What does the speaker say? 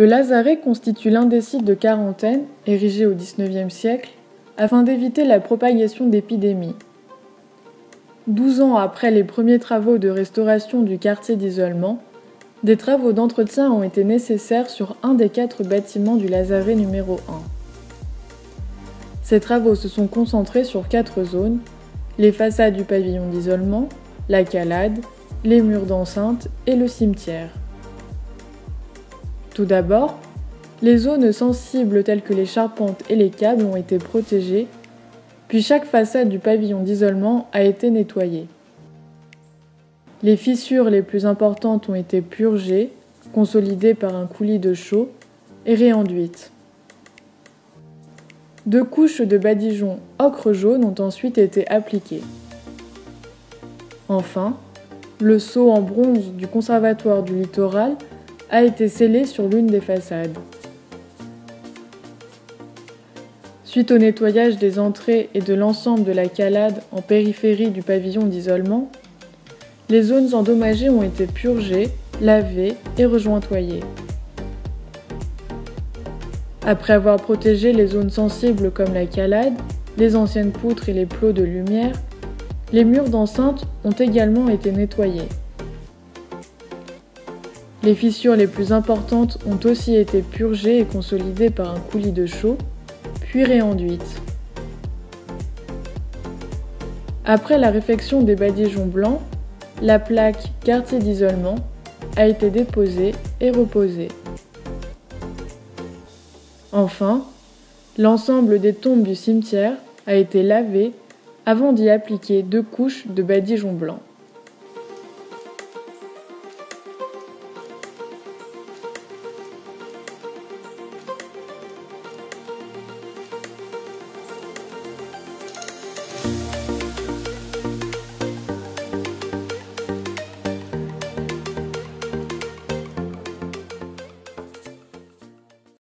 Le lazaret constitue l'un des sites de quarantaine, érigés au XIXe siècle, afin d'éviter la propagation d'épidémies. 12 ans après les premiers travaux de restauration du quartier d'isolement, des travaux d'entretien ont été nécessaires sur un des 4 bâtiments du lazaret numéro 1. Ces travaux se sont concentrés sur 4 zones: les façades du pavillon d'isolement, la calade, les murs d'enceinte et le cimetière. Tout d'abord, les zones sensibles telles que les charpentes et les câbles ont été protégées, puis chaque façade du pavillon d'isolement a été nettoyée. Les fissures les plus importantes ont été purgées, consolidées par un coulis de chaux et réenduites. 2 couches de badigeon ocre jaune ont ensuite été appliquées. Enfin, le sceau en bronze du conservatoire du littoral a été scellé sur l'une des façades. Suite au nettoyage des entrées et de l'ensemble de la calade en périphérie du pavillon d'isolement, les zones endommagées ont été purgées, lavées et rejointoyées. Après avoir protégé les zones sensibles comme la calade, les anciennes poutres et les plots de lumière, les murs d'enceinte ont également été nettoyés. Les fissures les plus importantes ont aussi été purgées et consolidées par un coulis de chaux, puis réenduites. Après la réfection des badigeons blancs, la plaque « Quartier d'isolement » a été déposée et reposée. Enfin, l'ensemble des tombes du cimetière a été lavé avant d'y appliquer 2 couches de badigeons blancs.